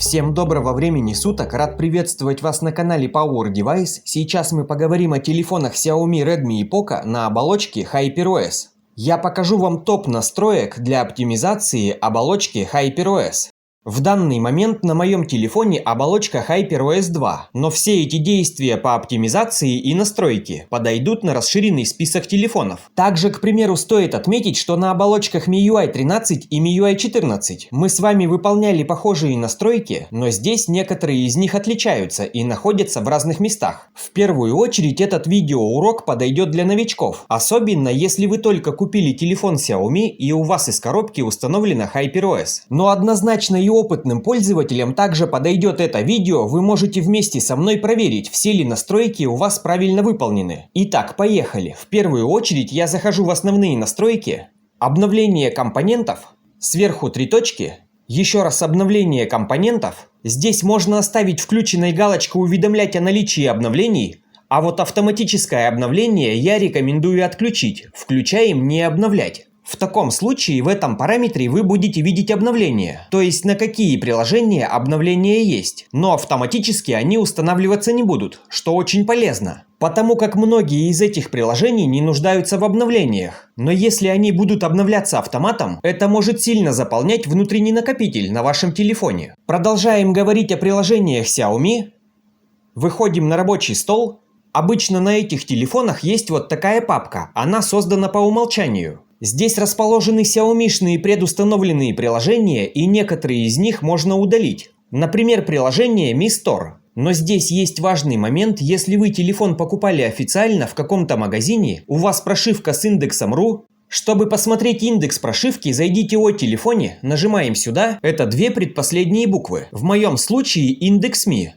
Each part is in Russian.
Всем доброго времени суток, рад приветствовать вас на канале Power Device. Сейчас мы поговорим о телефонах Xiaomi, Redmi и Poco на оболочке HyperOS. Я покажу вам топ настроек для оптимизации оболочки HyperOS. В данный момент на моем телефоне оболочка HyperOS 2, но все эти действия по оптимизации и настройке подойдут на расширенный список телефонов. Также, к примеру, стоит отметить, что на оболочках MIUI 13 и MIUI 14 мы с вами выполняли похожие настройки, но здесь некоторые из них отличаются и находятся в разных местах. В первую очередь этот видеоурок подойдет для новичков, особенно если вы только купили телефон Xiaomi и у вас из коробки установлена HyperOS. Но однозначно и опытным пользователям также подойдет это видео, вы можете вместе со мной проверить, все ли настройки у вас правильно выполнены. Итак, поехали. В первую очередь я захожу в основные настройки, обновление компонентов, сверху три точки, еще раз обновление компонентов. Здесь можно оставить включенной галочку «Уведомлять о наличии обновлений», а вот автоматическое обновление я рекомендую отключить, включаем «Не обновлять». В таком случае в этом параметре вы будете видеть обновления, то есть на какие приложения обновления есть, но автоматически они устанавливаться не будут, что очень полезно, потому как многие из этих приложений не нуждаются в обновлениях. Но если они будут обновляться автоматом, это может сильно заполнять внутренний накопитель на вашем телефоне. Продолжаем говорить о приложениях Xiaomi. Выходим на рабочий стол. Обычно на этих телефонах есть вот такая папка, она создана по умолчанию. Здесь расположены Xiaomi-шные предустановленные приложения, и некоторые из них можно удалить. Например, приложение Mi Store. Но здесь есть важный момент: если вы телефон покупали официально в каком-то магазине, у вас прошивка с индексом .ru. Чтобы посмотреть индекс прошивки, зайдите о телефоне, нажимаем сюда, это две предпоследние буквы. В моем случае индекс Mi.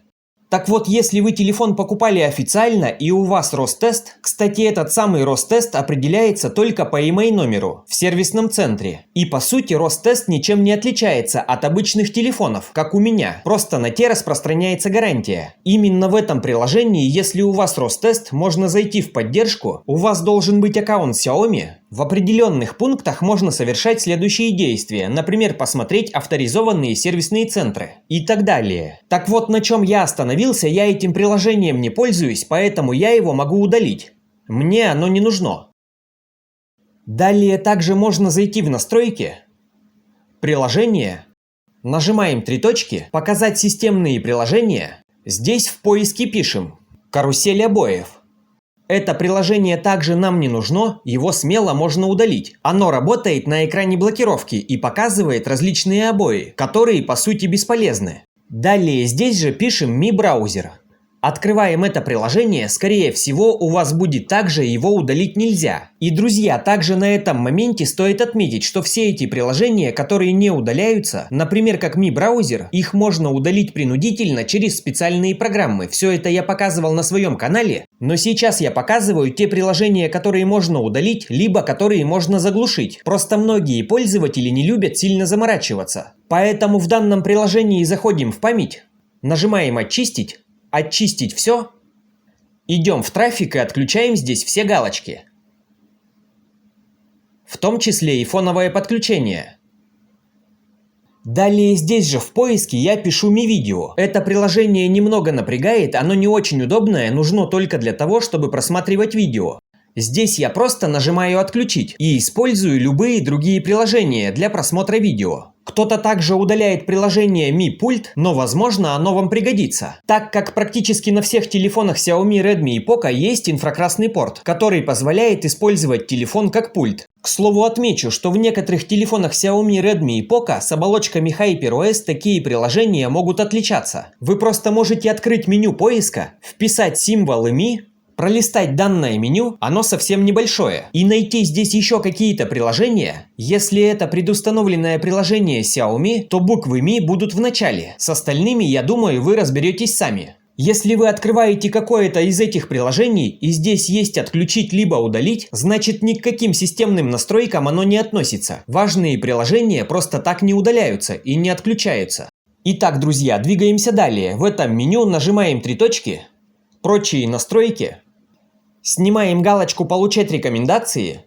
Так вот, если вы телефон покупали официально и у вас Ростест, кстати, этот самый Ростест определяется только по EMEI номеру в сервисном центре. И по сути Ростест ничем не отличается от обычных телефонов, как у меня, просто на те распространяется гарантия. Именно в этом приложении, если у вас Ростест, можно зайти в поддержку, у вас должен быть аккаунт Xiaomi. В определенных пунктах можно совершать следующие действия, например, посмотреть авторизованные сервисные центры и так далее. Так вот, на чем я остановился, я этим приложением не пользуюсь, поэтому я его могу удалить. Мне оно не нужно. Далее также можно зайти в настройки, приложения, нажимаем три точки, показать системные приложения. Здесь в поиске пишем «Карусель обоев». Это приложение также нам не нужно, его смело можно удалить. Оно работает на экране блокировки и показывает различные обои, которые по сути бесполезны. Далее здесь же пишем Mi браузер. Открываем это приложение, скорее всего у вас будет также, его удалить нельзя. И друзья, также на этом моменте стоит отметить, что все эти приложения, которые не удаляются, например как Mi браузер, их можно удалить принудительно через специальные программы. Все это я показывал на своем канале, но сейчас я показываю те приложения, которые можно удалить, либо которые можно заглушить. Просто многие пользователи не любят сильно заморачиваться. Поэтому в данном приложении заходим в память, нажимаем «Очистить», «Очистить все», идем в трафик и отключаем здесь все галочки, в том числе и фоновое подключение. Далее здесь же в поиске я пишу Mi Video. Это приложение немного напрягает, оно не очень удобное, нужно только для того, чтобы просматривать видео. Здесь я просто нажимаю «Отключить» и использую любые другие приложения для просмотра видео. Кто-то также удаляет приложение Mi Pult, но возможно оно вам пригодится, так как практически на всех телефонах Xiaomi, Redmi и Poco есть инфракрасный порт, который позволяет использовать телефон как пульт. К слову, отмечу, что в некоторых телефонах Xiaomi, Redmi и Poco с оболочками HyperOS такие приложения могут отличаться. Вы просто можете открыть меню поиска, вписать символы Mi, пролистать данное меню, оно совсем небольшое, и найти здесь еще какие-то приложения. Если это предустановленное приложение Xiaomi, то буквы Mi будут в начале, с остальными, я думаю, вы разберетесь сами. Если вы открываете какое-то из этих приложений и здесь есть «Отключить» либо «Удалить», значит ни к каким системным настройкам оно не относится. Важные приложения просто так не удаляются и не отключаются. Итак, друзья, двигаемся далее. В этом меню нажимаем три точки, прочие настройки. Снимаем галочку «Получать рекомендации».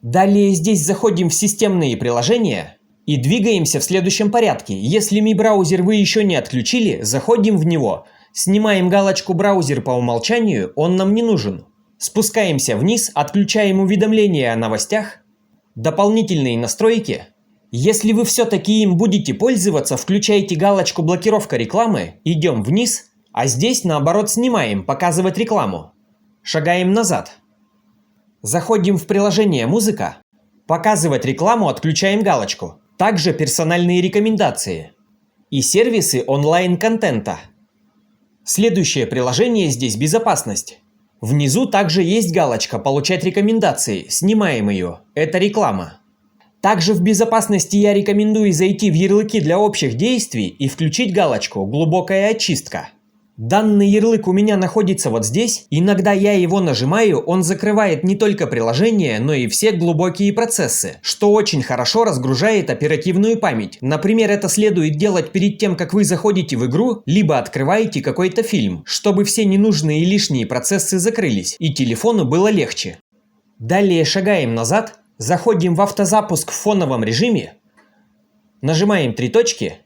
Далее здесь заходим в системные приложения. И двигаемся в следующем порядке. Если Mi браузер вы еще не отключили, заходим в него. Снимаем галочку «Браузер по умолчанию», он нам не нужен. Спускаемся вниз, отключаем уведомления о новостях, дополнительные настройки. Если вы все-таки им будете пользоваться, включайте галочку «Блокировка рекламы», идем вниз, а здесь наоборот снимаем «Показывать рекламу». Шагаем назад. Заходим в приложение «Музыка», «Показывать рекламу» отключаем галочку. Также персональные рекомендации и сервисы онлайн-контента. Следующее приложение здесь «Безопасность». Внизу также есть галочка «Получать рекомендации», снимаем ее, это реклама. Также в безопасности я рекомендую зайти в ярлыки для общих действий и включить галочку «Глубокая очистка». Данный ярлык у меня находится вот здесь, иногда я его нажимаю, он закрывает не только приложение, но и все глубокие процессы, что очень хорошо разгружает оперативную память. Например, это следует делать перед тем, как вы заходите в игру, либо открываете какой-то фильм, чтобы все ненужные и лишние процессы закрылись, и телефону было легче. Далее шагаем назад, заходим в автозапуск в фоновом режиме, нажимаем три точки,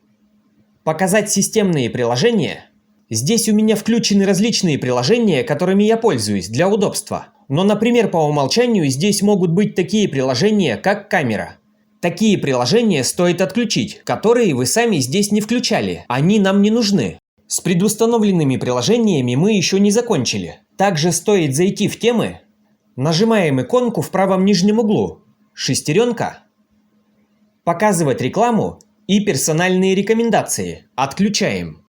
«Показать системные приложения». Здесь у меня включены различные приложения, которыми я пользуюсь для удобства. Но, например, по умолчанию здесь могут быть такие приложения, как камера. Такие приложения стоит отключить, которые вы сами здесь не включали, они нам не нужны. С предустановленными приложениями мы еще не закончили. Также стоит зайти в темы, нажимаем иконку в правом нижнем углу, шестеренка, «Показывать рекламу» и «Персональные рекомендации», отключаем.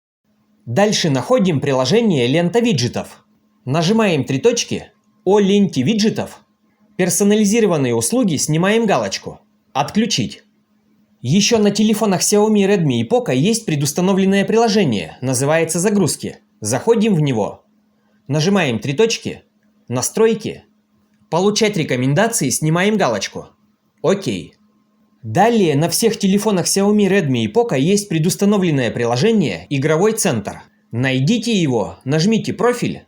Дальше находим приложение «Лента виджетов». Нажимаем три точки, о ленте виджетов, персонализированные услуги, снимаем галочку, отключить. Еще на телефонах Xiaomi, Redmi и Poco есть предустановленное приложение, называется «Загрузки». Заходим в него, нажимаем три точки, настройки, получать рекомендации, снимаем галочку, окей. Далее на всех телефонах Xiaomi, Redmi и Poco есть предустановленное приложение «Игровой центр». Найдите его, нажмите «Профиль»,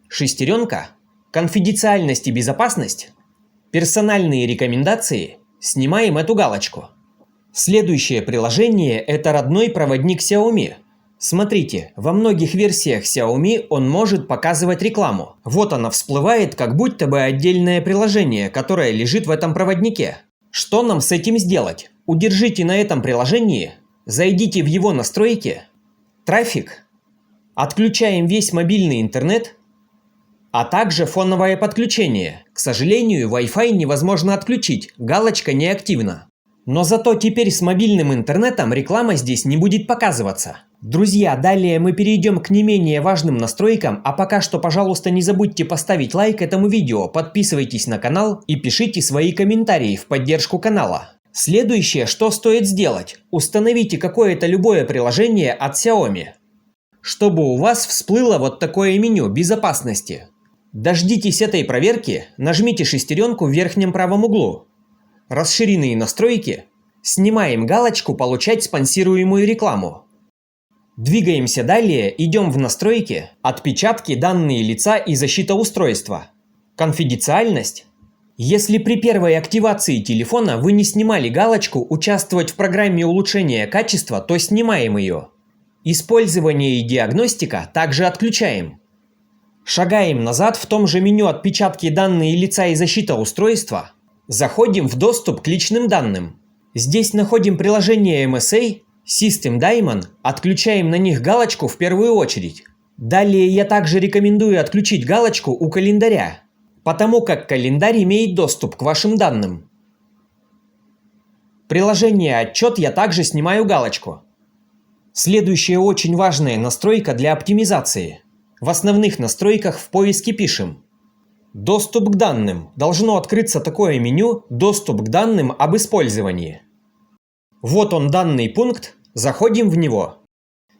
шестеренка, «Конфиденциальность и безопасность», «Персональные рекомендации», снимаем эту галочку. Следующее приложение – это родной проводник Xiaomi. Смотрите, во многих версиях Xiaomi он может показывать рекламу. Вот она всплывает, как будто бы отдельное приложение, которое лежит в этом проводнике. Что нам с этим сделать? Удержите на этом приложении, зайдите в его настройки, трафик, отключаем весь мобильный интернет, а также фоновое подключение. К сожалению, Wi-Fi невозможно отключить, галочка неактивна. Но зато теперь с мобильным интернетом реклама здесь не будет показываться. Друзья, далее мы перейдем к не менее важным настройкам, а пока что, пожалуйста, не забудьте поставить лайк этому видео, подписывайтесь на канал и пишите свои комментарии в поддержку канала. Следующее, что стоит сделать, установите какое-то любое приложение от Xiaomi, чтобы у вас всплыло вот такое меню безопасности. Дождитесь этой проверки, нажмите шестеренку в верхнем правом углу. Расширенные настройки. Снимаем галочку «Получать спонсируемую рекламу». Двигаемся далее, идем в настройки, отпечатки, данные лица и защита устройства. Конфиденциальность. Если при первой активации телефона вы не снимали галочку «Участвовать в программе улучшения качества», то снимаем ее. Использование и диагностика также отключаем. Шагаем назад в том же меню «Отпечатки, данные лица и защита устройства». Заходим в доступ к личным данным. Здесь находим приложение MSA, System Diamond, отключаем на них галочку в первую очередь. Далее я также рекомендую отключить галочку у календаря, потому как календарь имеет доступ к вашим данным. Приложение «Отчет» я также снимаю галочку. Следующая очень важная настройка для оптимизации. В основных настройках в поиске пишем «Доступ к данным». Должно открыться такое меню «Доступ к данным об использовании». Вот он, данный пункт, заходим в него.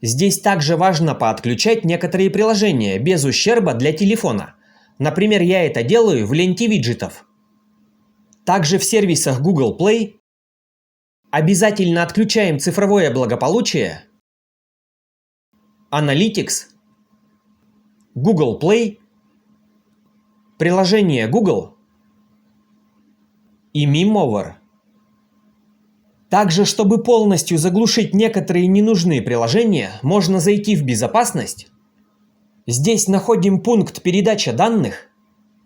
Здесь также важно поотключать некоторые приложения без ущерба для телефона. Например, я это делаю в ленте виджетов. Также в сервисах Google Play обязательно отключаем цифровое благополучие, Analytics, Google Play, приложение Google и MeMover. Также, чтобы полностью заглушить некоторые ненужные приложения, можно зайти в «Безопасность». Здесь находим пункт «Передача данных»,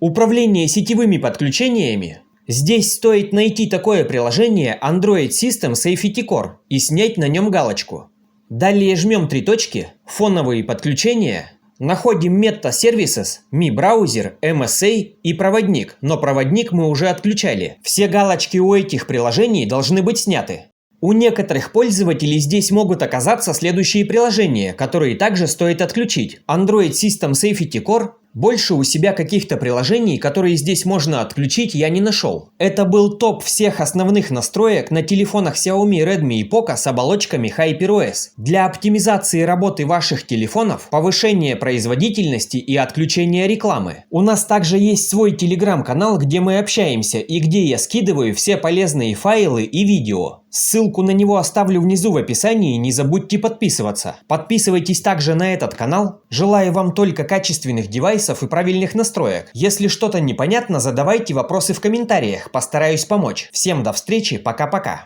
«Управление сетевыми подключениями». Здесь стоит найти такое приложение Android System Safety Core и снять на нем галочку. Далее жмем 3 точки, «Фоновые подключения». Находим Meta Services, Mi Browser, MSA и проводник, но проводник мы уже отключали. Все галочки у этих приложений должны быть сняты. У некоторых пользователей здесь могут оказаться следующие приложения, которые также стоит отключить. Android System Safety Core. Больше у себя каких-то приложений, которые здесь можно отключить, я не нашел. Это был топ всех основных настроек на телефонах Xiaomi, Redmi и Poco с оболочками HyperOS. Для оптимизации работы ваших телефонов, повышения производительности и отключения рекламы. У нас также есть свой телеграм-канал, где мы общаемся и где я скидываю все полезные файлы и видео. Ссылку на него оставлю внизу в описании, не забудьте подписываться. Подписывайтесь также на этот канал. Желаю вам только качественных девайсов и правильных настроек. Если что-то непонятно, задавайте вопросы в комментариях, постараюсь помочь. Всем до встречи, пока-пока.